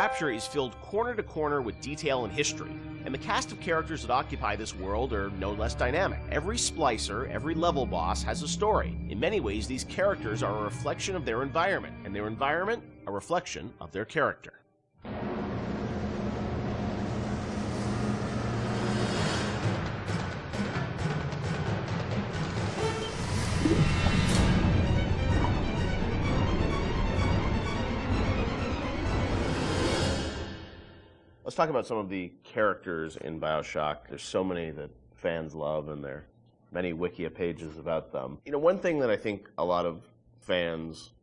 Rapture is filled corner to corner with detail and history, and the cast of characters that occupy this world are no less dynamic. Every splicer, every level boss has a story. In many ways, these characters are a reflection of their environment, and their environment a reflection of their character. Let's talk about some of the characters in Bioshock. There's so many that fans love, and there are many Wikia pages about them. You know, one thing that I think a lot of fans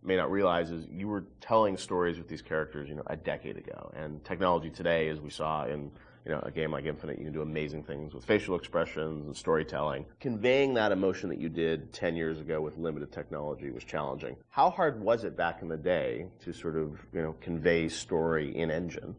may not realize is you were telling stories with these characters, a decade ago. And technology today, as we saw in, a game like Infinite, you can do amazing things with facial expressions and storytelling. Conveying that emotion that you did 10 years ago with limited technology was challenging. How hard was it back in the day to sort of, convey story in engine?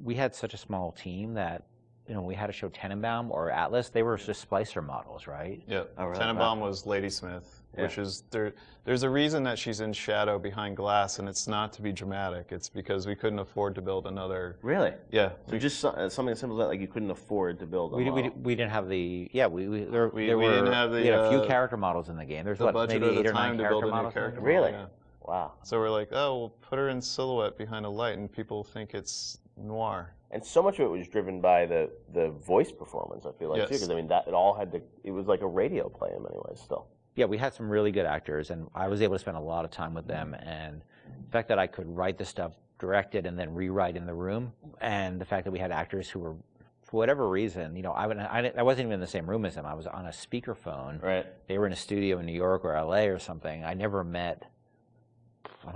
We had such a small team that, we had to show Tenenbaum or Atlas. They were just splicer models, right? Yeah, oh, really? Tenenbaum was Ladysmith, which is, there's a reason that she's in shadow behind glass, and it's not to be dramatic. It's because we couldn't afford to build another. Really? Yeah. So just something as simple as that, like you couldn't afford to build a model. We didn't have the, we had a few character models in the game. There's maybe 8 or 9 character models. Really? Yeah. Wow. So we're like, oh, we'll put her in silhouette behind a light, and people think it's noir. And so much of it was driven by the voice performance, I feel like, too, because it all had to, it was like a radio play in many ways still. Yeah, we had some really good actors, and I was able to spend a lot of time with them, and the fact that I could write the stuff, direct it, and then rewrite in the room, and the fact that we had actors who were, for whatever reason, I wasn't even in the same room as them. I was on a speakerphone. Right. They were in a studio in New York or LA or something. I don't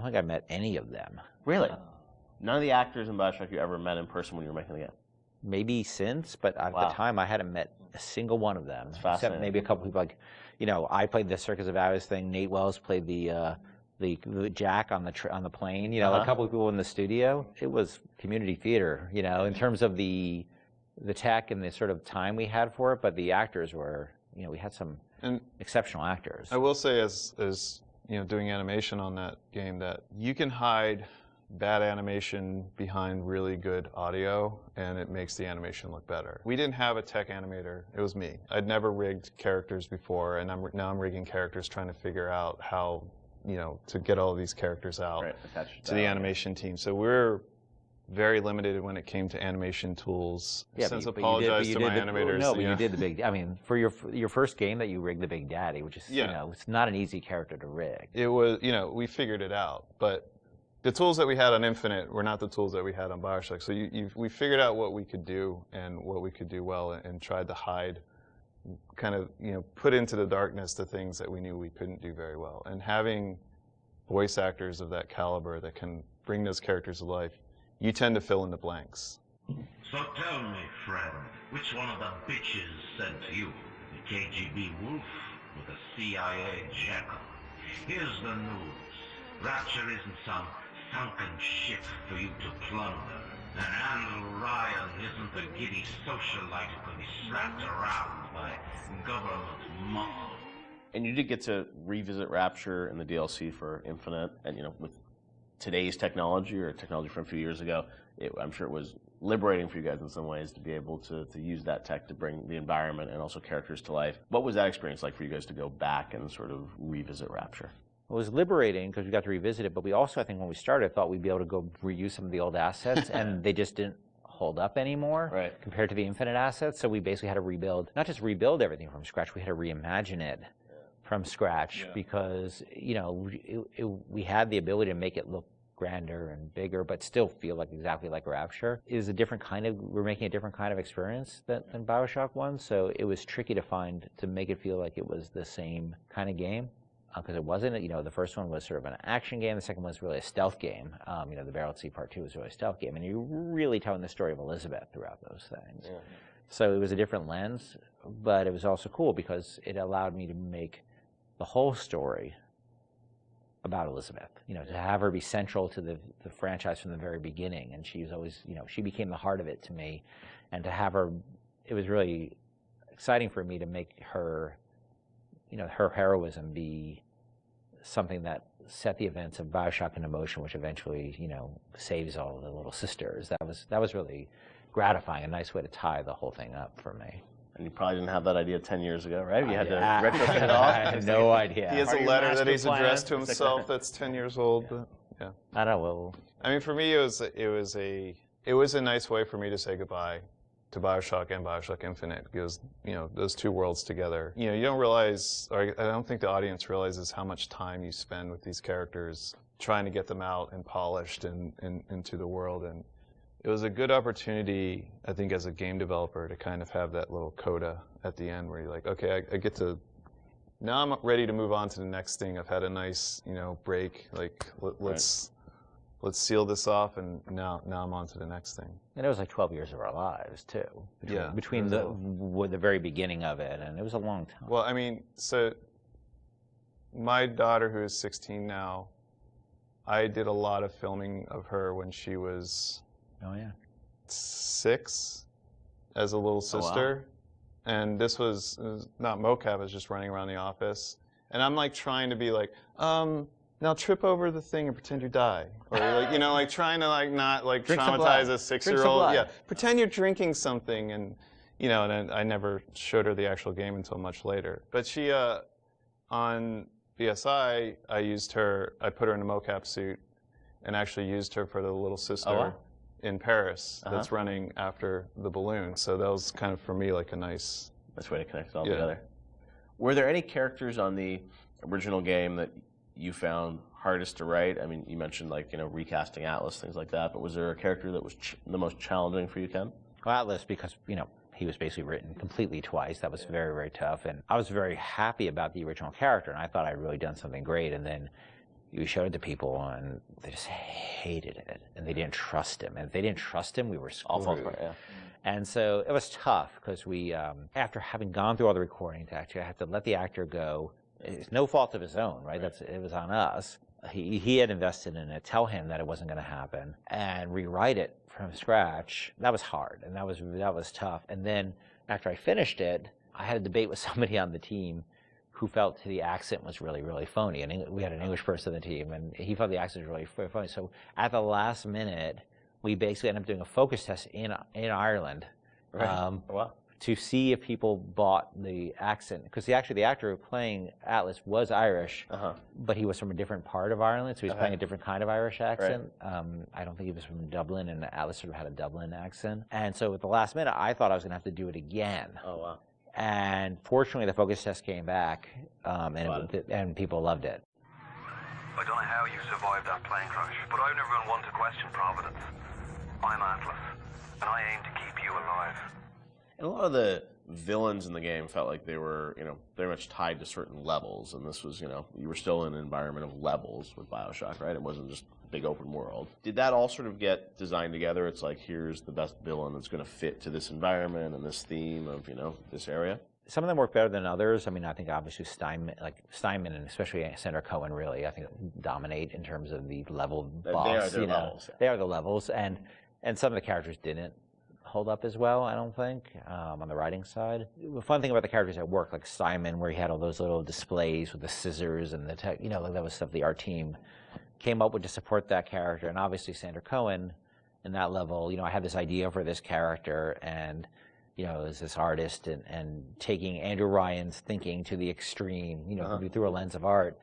think I met any of them. Really? None of the actors in Bioshock you ever met in person when you were making the game? Maybe since, but at the time I hadn't met a single one of them. That's fascinating. Except maybe a couple people I played the Circus of Aves thing. Nate Wells played the Jack on the plane. A couple of people in the studio. It was community theater, in terms of the tech and the sort of time we had for it. But the actors were, we had some exceptional actors. I will say, as doing animation on that game, that you can hide bad animation behind really good audio, and it makes the animation look better. We didn't have a tech animator. It was me. I'd never rigged characters before, and now I'm rigging characters, trying to figure out how, to get all of these characters out to the animation team. So we're very limited when it came to animation tools. Yeah, Since apologize to my animators. No, but you did the big. I mean, for your first game that you rigged the Big Daddy, which is it's not an easy character to rig. It was, we figured it out, but the tools that we had on Infinite were not the tools that we had on Bioshock. So we figured out what we could do and what we could do well, and tried to hide, kind of, put into the darkness the things that we knew we couldn't do very well. And having voice actors of that caliber that can bring those characters to life, you tend to fill in the blanks. So tell me, friend, which one of the bitches sent you? The KGB wolf or the CIA jackal? Here's the news. Rapture isn't some sunken ship for you to plunder. And Andrew Ryan isn't the giddy socialite who can be slapped around by government muscle. And you did get to revisit Rapture in the DLC for Infinite, and with today's technology or technology from a few years ago, I'm sure it was liberating for you guys in some ways to be able to use that tech to bring the environment and also characters to life. What was that experience like for you guys to go back and sort of revisit Rapture? It was liberating because we got to revisit it, but we also, I think when we started, thought we'd be able to go reuse some of the old assets, and they just didn't hold up anymore compared to the Infinite assets. So we basically had to rebuild, not just rebuild everything from scratch, we had to reimagine it from scratch because, we had the ability to make it look grander and bigger, but still feel like exactly like Rapture. We're making a different kind of experience than Bioshock 1, so it was tricky to make it feel like it was the same kind of game. Because it wasn't, the first one was sort of an action game, the second one was really a stealth game. The Barrel at Sea Part 2 was really a stealth game, and you're really telling the story of Elizabeth throughout those things. Yeah. So it was a different lens, but it was also cool because it allowed me to make the whole story about Elizabeth, to have her be central to the franchise from the very beginning, and she was always, she became the heart of it to me, and to have her, it was really exciting for me to make her, her heroism be something that set the events of Bioshock into motion, which eventually, you know, saves all the little sisters. That was really gratifying, a nice way to tie the whole thing up for me. And you probably didn't have that idea 10 years ago, right? You had to retrofit it off. I had no idea. He has a letter that he's addressed to himself that's 10 years old. But, yeah. I don't know. I mean, for me, it was a nice way for me to say goodbye to Bioshock and Bioshock Infinite, because, you know, those two worlds together, you know, you don't realize, or I don't think the audience realizes how much time you spend with these characters trying to get them out and polished and into the world. And it was a good opportunity, I think, as a game developer to kind of have that little coda at the end where you're like, okay, I get to, now I'm ready to move on to the next thing. I've had a nice, you know, break. Like, let's seal this off, and now I'm on to the next thing. And it was like 12 years of our lives, too. Between the very beginning of it, and it was a long time. Well, I mean, so my daughter, who is 16 now, I did a lot of filming of her when she was 6 as a little sister. Oh, wow. And this was not mocap, it was just running around the office. And I'm like trying to be like, now trip over the thing and pretend you die. Or like, you know, like trying to like not like traumatize a 6-year-old. Yeah, pretend you're drinking something, and you know, and I never showed her the actual game until much later. But she, on BSI, I put her in a mocap suit and actually used her for the little sister in Paris that's running after the balloon. So that was kind of, for me, like a nice way to connect it all together. Were there any characters on the original game that you found hardest to write? I mean, you mentioned, like, you know, recasting Atlas, things like that, but was there a character that was the most challenging for you, Ken? Well, Atlas, because, you know, he was basically written completely twice. That was very, very tough. And I was very happy about the original character, and I thought I'd really done something great. And then you showed it to people, and they just hated it, and they didn't trust him. And if they didn't trust him, we were screwed. And so it was tough, because we, after having gone through all the recordings, actually, I had to let the actor go. It's no fault of his own, right? It was on us. He had invested in it, tell him that it wasn't going to happen, and rewrite it from scratch. That was hard, and that was tough. And then after I finished it, I had a debate with somebody on the team who felt the accent was really, really phony. And we had an English person on the team, and he felt the accent was really phony. So at the last minute, we basically ended up doing a focus test in Ireland. To see if people bought the accent, because the actor playing Atlas was Irish, but he was from a different part of Ireland, so he was playing a different kind of Irish accent. I don't think he was from Dublin, and Atlas sort of had a Dublin accent. And so at the last minute, I thought I was going to have to do it again. Oh, wow. And fortunately, the focus test came back, and people loved it. I don't know how you survived that plane crash, but I've never been one to question Providence. I'm Atlas, and I aim to keep you alive. And a lot of the villains in the game felt like they were, you know, very much tied to certain levels, and this was, you know, you were still in an environment of levels with Bioshock, right? It wasn't just a big open world. Did that all sort of get designed together? It's like, here's the best villain that's going to fit to this environment and this theme of, you know, this area? Some of them work better than others. I mean, I think obviously Steinman and especially Sandra Cohen really, I think, dominate in terms of the level boss. They are levels. They are the levels, and some of the characters didn't hold up as well, I don't think, on the writing side. The fun thing about the characters at work, like Simon, where he had all those little displays with the scissors and the tech, you know, like that was stuff the art team came up with to support that character. And obviously Sandra Cohen, in that level, you know, I had this idea for this character, and, you know, as this artist, and taking Andrew Ryan's thinking to the extreme, you know, through a lens of art,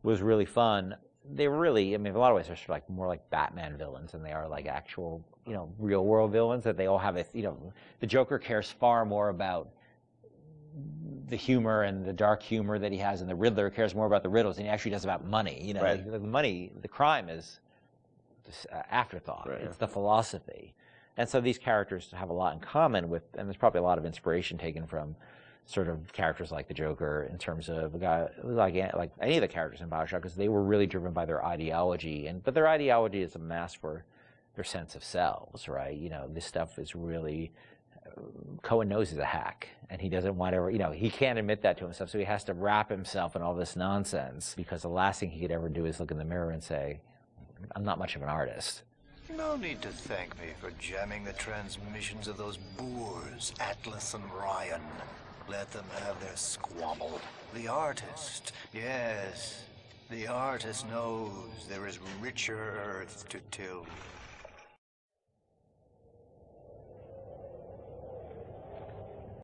was really fun. They really, I mean, in a lot of ways, they're sort of like more like Batman villains than they are like actual, you know, real world villains. That they all have a, you know, the Joker cares far more about the humor and the dark humor that he has, and the Riddler cares more about the riddles than he actually does about money. You know, like, the money, the crime is just afterthought. It's the philosophy. And so these characters have a lot in common with, and there's probably a lot of inspiration taken from sort of characters like the Joker in terms of a guy like any of the characters in Bioshock, because they were really driven by their ideology, but their ideology is a mask for their sense of selves, right? You know, this stuff is really, Cohen knows he's a hack, and he doesn't want to, you know, he can't admit that to himself, so he has to wrap himself in all this nonsense, because the last thing he could ever do is look in the mirror and say, I'm not much of an artist. No need to thank me for jamming the transmissions of those boors, Atlas and Ryan. Let them have their squabble. The artist, yes. The artist knows there is richer earth to till.